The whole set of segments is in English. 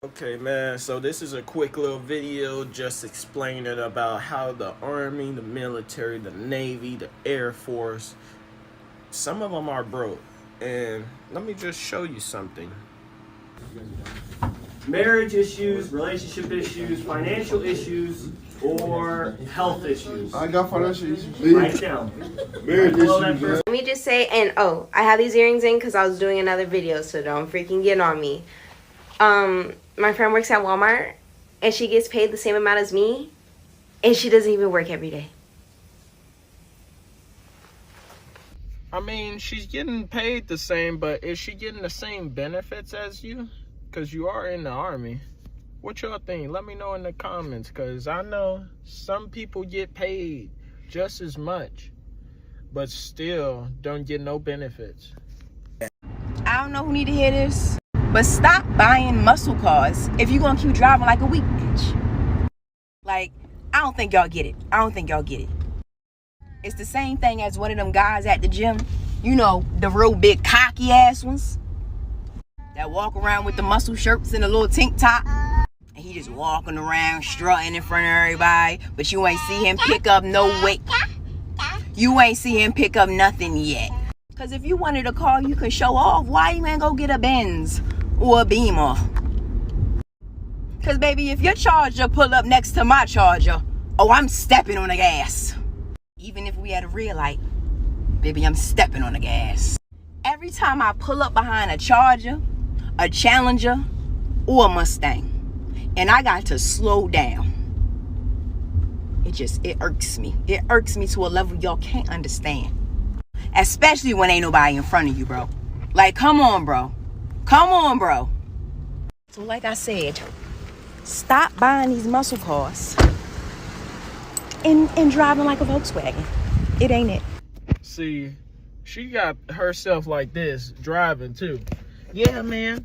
Okay, man, so this is a quick little video just explaining about how the Army, the military, the Navy, the Air Force, some of them are broke. And let me just show you something. Marriage issues, relationship issues, financial issues, or health issues. I got financial issues. Write it down. Marriage issues. Let me just say, and oh, I have these earrings in because I was doing another video, so don't freaking get on me. My friend works at Walmart, and she gets paid the same amount as me, and she doesn't even work every day. I mean, she's getting paid the same, but is she getting the same benefits as you? Because you are in the Army. What y'all think? Let me know in the comments, because I know some people get paid just as much, but still don't get no benefits. I don't know who need to hear this, but stop buying muscle cars if you're gonna keep driving like a weak bitch. Like, I don't think y'all get it. I don't think y'all get it. It's the same thing as one of them guys at the gym. You know, the real big cocky ass ones that walk around with the muscle shirts and a little tank top. And he just walking around strutting in front of everybody, but you ain't see him pick up no weight. You ain't see him pick up nothing yet. Cause if you wanted a car you can show off, why you ain't go get a Benz or a Beamer? Cause baby, if your Charger pull up next to my Charger, oh, I'm stepping on the gas. Even if we had a red light, baby, I'm stepping on the gas. Every time I pull up behind a Charger, a Challenger, or a Mustang, and I got to slow down, it irks me. It irks me to a level y'all can't understand. Especially when ain't nobody in front of you, bro. Like, come on, bro. Come on, bro. So like I said, stop buying these muscle cars and driving like a Volkswagen. It ain't it. See, she got herself like this, driving too. Yeah, man.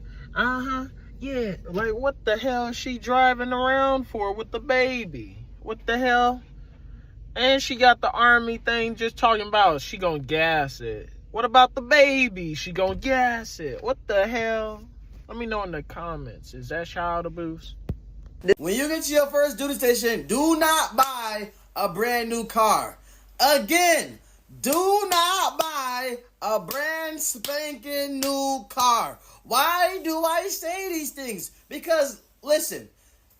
Yeah. Like, what the hell is she driving around for with the baby? What the hell? And she got the Army thing just talking about she gonna gas it. What about the baby? She gonna gas it. What the hell? Let me know in the comments. Is that child abuse? When you get to your first duty station, do not buy a brand new car. Again, do not buy a brand spanking new car. Why do I say these things? Because, listen,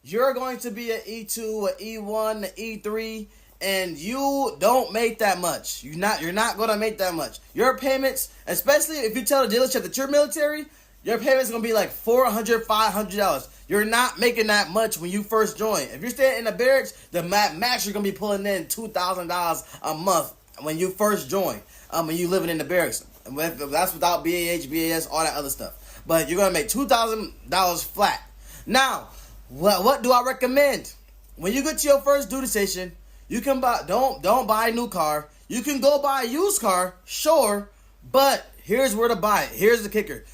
you're going to be an E2, an E1, an E3, and you don't make that much. You're not going to make that much. Your payments, especially if you tell the dealership that you're military, your payments going to be like $400, $500. You're not making that much when you first join. If you're staying in the barracks, the max you're going to be pulling in $2,000 a month when you first join. When you living in the barracks. That's without BAH, BAS, all that other stuff. But you're going to make $2,000 flat. Now, what do I recommend? When you get to your first duty station, you can buy, don't buy a new car. You can go buy a used car, sure, but here's where to buy it. Here's the kicker.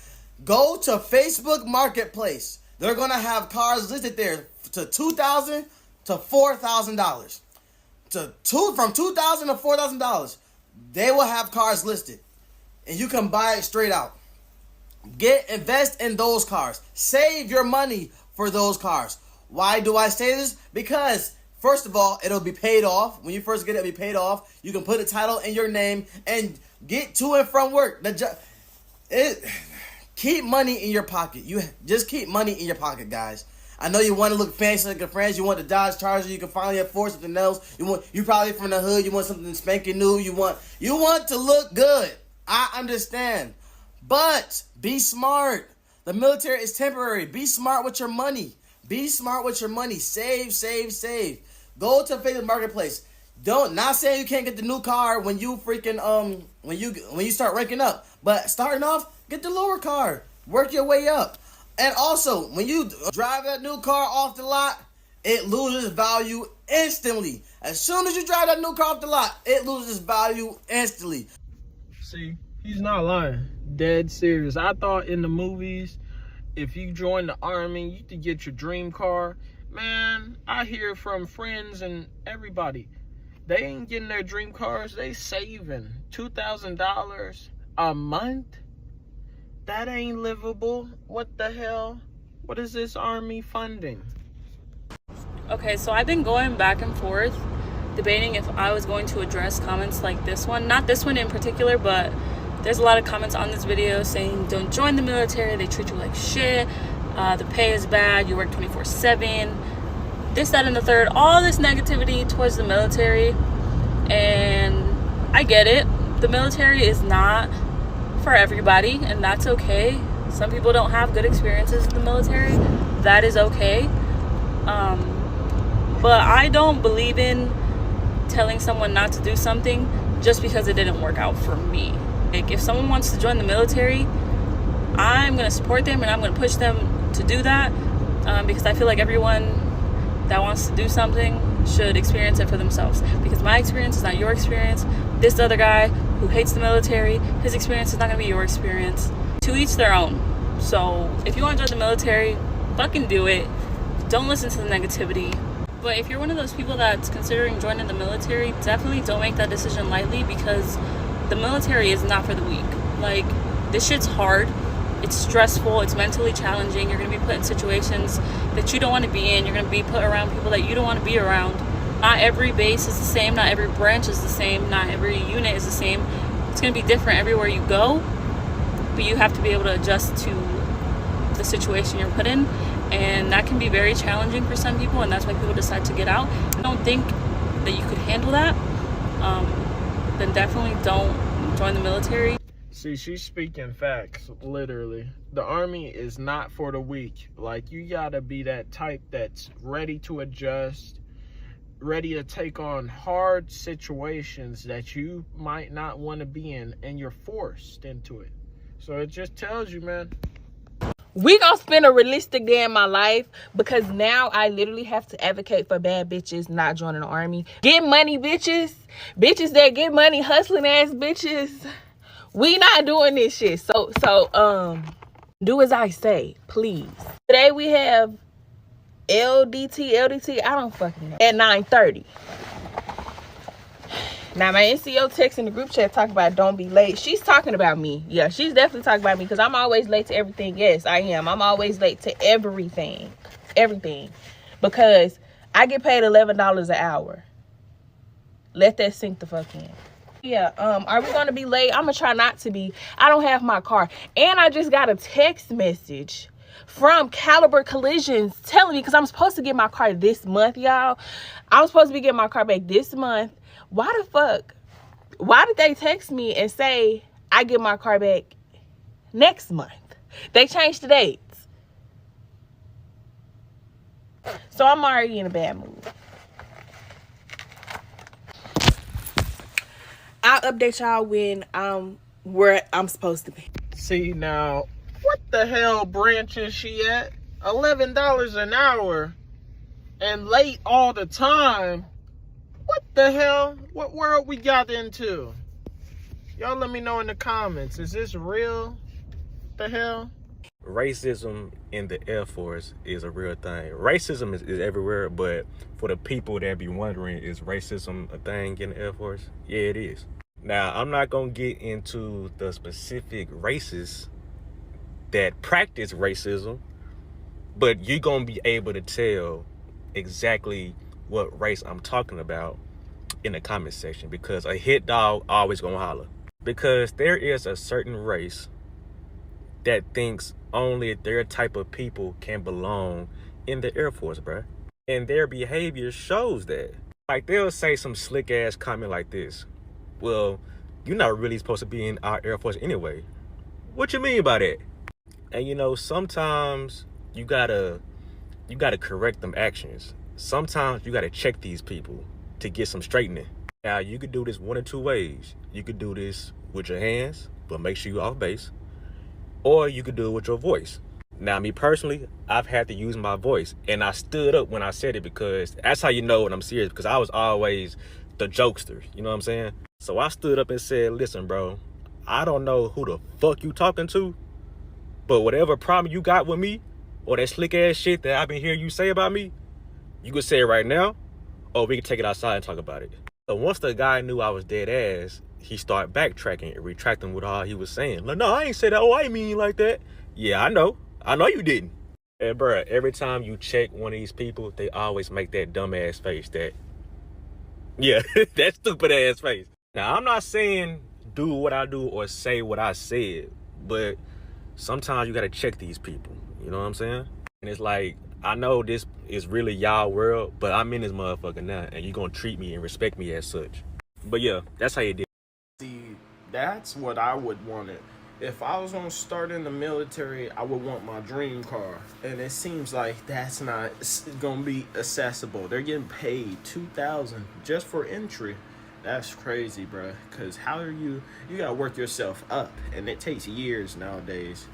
Go to Facebook Marketplace. They're going to have cars listed there to $2,000 to $4,000. From $2,000 to $4,000. They will have cars listed. And you can buy it straight out. Invest in those cars. Save your money for those cars. Why do I say this? Because first of all, it'll be paid off. When you first get it, it'll be paid off. You can put a title in your name and get to and from work. Keep money in your pocket. You just keep money in your pocket, guys. I know you want to look fancy like your friends. You want the Dodge Charger. You can finally afford something else. You probably from the hood. You want something spanking new. You want to look good. I understand, but be smart. The military is temporary. Be smart with your money. Be smart with your money. Save, save, save. Go to Facebook Marketplace. Not saying you can't get the new car when you freaking when you start ranking up, but starting off, get the lower car. Work your way up. And also, when you drive that new car off the lot, it loses value instantly. As soon as you drive that new car off the lot, it loses value instantly. See, he's not lying. Dead serious. I thought in the movies, if you join the Army, you could get your dream car. Man, I hear from friends and everybody, they ain't getting their dream cars. They saving $2,000 a month. That ain't livable. What the hell? What is this Army funding? Okay, so I've been going back and forth debating if I was going to address comments like this one. Not this one in particular, but there's a lot of comments on this video saying don't join the military, they treat you like shit, the pay is bad, you work 24/7, this, that, and the third. All this negativity towards the military, and I get it. The military is not for everybody, and that's okay. Some people don't have good experiences in the military. That is okay. But I don't believe in telling someone not to do something just because it didn't work out for me. Like, if someone wants to join the military, I'm going to support them and I'm going to push them to do that, because I feel like everyone that wants to do something should experience it for themselves, because my experience is not your experience. This other guy who hates the military, his experience is not going to be your experience. To each their own. So if you want to join the military, fucking do it. Don't listen to the negativity. But if you're one of those people that's considering joining the military, definitely don't make that decision lightly, because the military is not for the weak. Like, this shit's hard. It's stressful. It's mentally challenging. You're going to be put in situations that you don't want to be in. You're going to be put around people that you don't want to be around. Not every base is the same. Not every branch is the same. Not every unit is the same. It's going to be different everywhere you go. But you have to be able to adjust to the situation you're put in. And that can be very challenging for some people, and that's why people decide to get out. I don't think that you could handle that. Then definitely don't join the military. See, she's speaking facts, literally. The Army is not for the weak. Like, you gotta be that type that's ready to adjust, ready to take on hard situations that you might not want to be in, and you're forced into it. So it just tells you, man. We gonna spend a realistic day in my life, because now I literally have to advocate for bad bitches not joining the Army. Get money bitches. Bitches that get money, hustling ass bitches. We not doing this shit. So do as I say, please. Today we have LDT, I don't fucking know, at 9:30. Now, my NCO text in the group chat talking about don't be late. She's talking about me. Yeah, she's definitely talking about me, because I'm always late to everything. Yes, I am. I'm always late to everything. Everything. Because I get paid $11 an hour. Let that sink the fuck in. Yeah, are we going to be late? I'm going to try not to be. I don't have my car. And I just got a text message from Caliber Collisions telling me, because I'm supposed to get my car this month, y'all. I'm supposed to be getting my car back this month. Why the fuck? Why did they text me and say I get my car back next month? They changed the dates. So I'm already in a bad mood. I'll update y'all when I'm where I'm supposed to be. See, now, what the hell branch is she at? $11 an hour and late all the time. What the hell? What world we got into? Y'all let me know in the comments. Is this real? What the hell? Racism in the Air Force is a real thing. Racism is everywhere, but for the people that be wondering, is racism a thing in the Air Force? Yeah, it is. Now, I'm not going to get into the specific races that practice racism, but you're going to be able to tell exactly what race I'm talking about in the comment section, because a hit dog always gonna holler. Because there is a certain race that thinks only their type of people can belong in the Air Force, bruh. And their behavior shows that. Like, they'll say some slick ass comment like this: well, you're not really supposed to be in our Air Force anyway. What you mean by that? And you know, sometimes you gotta correct them actions. Sometimes you got to check these people to get some straightening. Now, you could do this one or two ways. You could do this with your hands, but make sure you're off base. Or you could do it with your voice. Now, me personally, I've had to use my voice. And I stood up when I said it, because that's how you know when I'm serious, because I was always the jokester. You know what I'm saying? So I stood up and said, listen, bro, I don't know who the fuck you talking to, but whatever problem you got with me, or that slick ass shit that I've been hearing you say about me, you could say it right now, or we can take it outside and talk about it. So once the guy knew I was dead ass, he started backtracking and retracting what all he was saying. Like, no, I ain't say that. Oh, I ain't mean like that. Yeah, I know you didn't. And bro, every time you check one of these people, they always make that dumbass face. Yeah, that stupid ass face. Now, I'm not saying do what I do or say what I said, but sometimes you gotta check these people. You know what I'm saying? And it's like, I know this is really y'all world, but I'm in this motherfucker now, and you gonna treat me and respect me as such. But yeah, that's how you did. See, that's what I would want it. If I was gonna start in the military, I would want my dream car, and it seems like that's not gonna be accessible. They're getting paid $2,000 just for entry. That's crazy, bro. Cause how are you gotta work yourself up, and it takes years nowadays.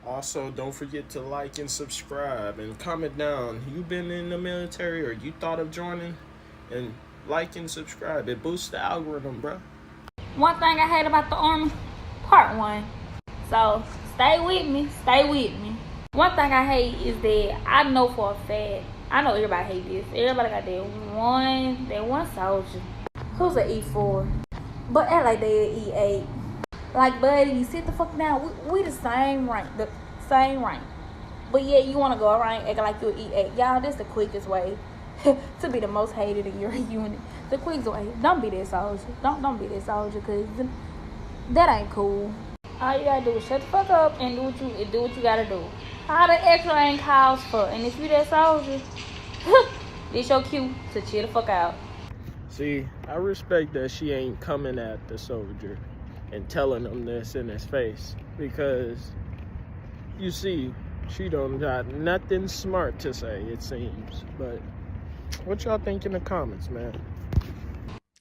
Also, don't forget to like and subscribe and comment down. You been in the military or you thought of joining? And like and subscribe. It boosts the algorithm, bro. One thing I hate about the Army, part 1. So, stay with me. One thing I hate is that I know for a fact, I know everybody hate this. Everybody got that one soldier who's an E4, but act like they an E8. Like, buddy, sit the fuck down. We the same rank, But yeah, you wanna go around acting like you're E8. Y'all, this the quickest way to be the most hated in your unit. The quickest way. Don't be that soldier. Don't be that soldier, cause that ain't cool. All you gotta do is shut the fuck up and do what you gotta do. All the extra ain't calls for. And if you that soldier, this your cue to chill the fuck out. See, I respect that she ain't coming at the soldier and telling him this in his face, because you see, she don't got nothing smart to say, it seems. But what y'all think in the comments, man?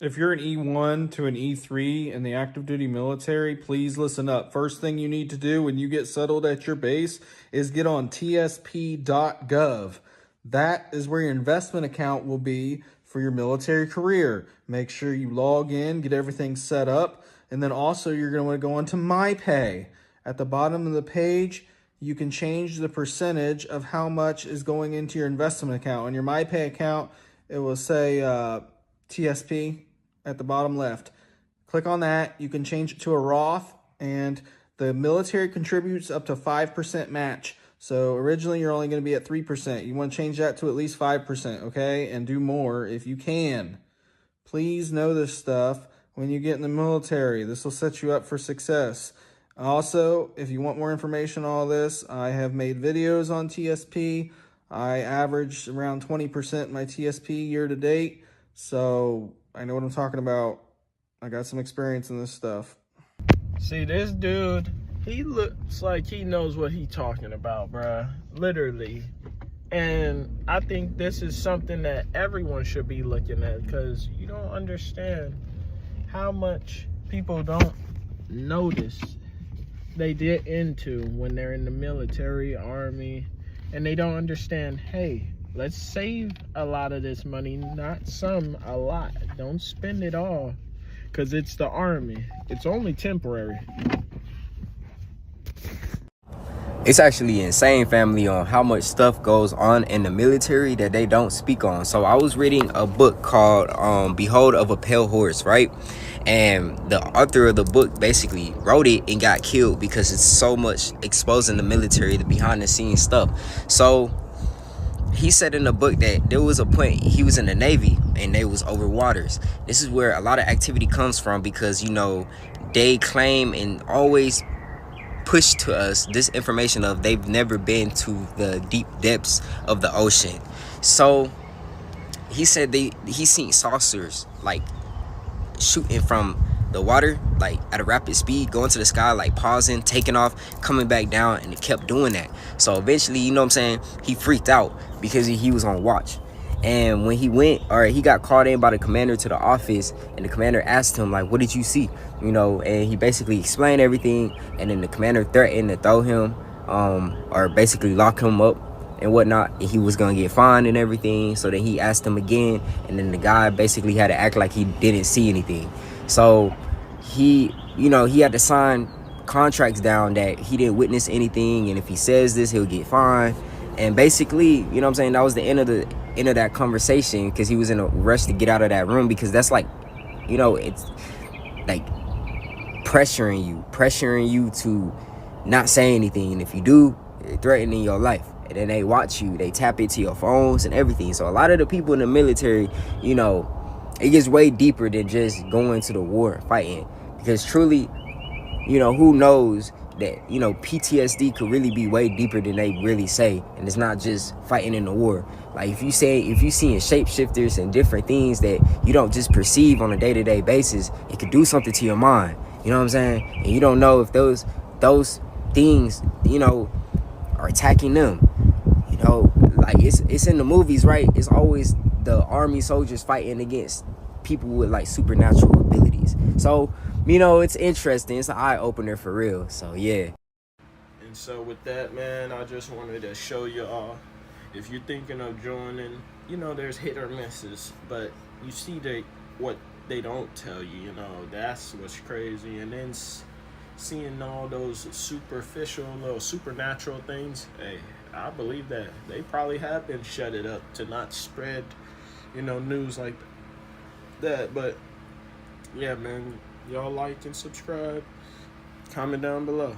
If you're an E1 to an E3 in the active duty military, please listen up. First thing you need to do when you get settled at your base is get on tsp.gov. That is where your investment account will be for your military career. Make sure you log in, get everything set up, and then also you're going to want to go on to MyPay. At the bottom of the page, you can change the percentage of how much is going into your investment account. On your MyPay account, it will say TSP at the bottom left. Click on that. You can change it to a Roth, and the military contributes up to 5% match. So originally you're only going to be at 3%. You want to change that to at least 5%, okay? And do more if you can. Please know this stuff when you get in the military. This will set you up for success. Also, if you want more information on all this, I have made videos on TSP. I averaged around 20% in my TSP year to date. So I know what I'm talking about. I got some experience in this stuff. See, this dude, he looks like he knows what he's talking about, bruh. Literally. And I think this is something that everyone should be looking at, because you don't understand how much people don't notice they get into when they're in the military, army, and they don't understand, hey, let's save a lot of this money, not some, a lot. Don't spend it all, because it's the army. It's only temporary. It's actually insane, family, on how much stuff goes on in the military that they don't speak on. So I was reading a book called Behold of a Pale Horse, right? And the author of the book basically wrote it and got killed because it's so much exposing the military, the behind the scenes stuff. So he said in the book that there was a point he was in the Navy and they was over waters. This is where a lot of activity comes from, because, you know, they claim and always push to us this information of they've never been to the deep depths of the ocean. So he said he seen saucers like shooting from the water, like at a rapid speed, going to the sky, like pausing, taking off, coming back down, and it kept doing that. So eventually, you know what I'm saying, he freaked out because he was on watch. And when he went, or he got called in by the commander to the office, and the commander asked him, like, what did you see? You know, and he basically explained everything, and then the commander threatened to throw him, or basically lock him up and whatnot, and he was gonna get fined and everything. So then he asked him again, and then the guy basically had to act like he didn't see anything. So he, you know, he had to sign contracts down that he didn't witness anything, and if he says this, he'll get fined. And basically, you know what I'm saying, that was the end of that conversation, because he was in a rush to get out of that room, because that's like, you know, it's like pressuring you to not say anything, and if you do, threatening your life. And then they watch you, they tap into your phones and everything. So a lot of the people in the military, you know, it gets way deeper than just going to the war fighting, because truly, you know, who knows that, you know, PTSD could really be way deeper than they really say, and it's not just fighting in the war. Like if you seeing shapeshifters and different things that you don't just perceive on a day-to-day basis, it could do something to your mind. You know what I'm saying? And you don't know if those things, you know, are attacking them. You know, like it's in the movies, right? It's always the army soldiers fighting against people with like supernatural abilities. So, you know, it's interesting. It's an eye opener for real. So yeah. And so with that, man, I just wanted to show you all, if you're thinking of joining, you know, there's hit or misses, but you see what they don't tell you, you know, that's what's crazy. And then seeing all those superficial little supernatural things, hey, I believe that they probably have been shut it up to not spread, you know, news like that. But yeah, man, y'all like and subscribe, comment down below.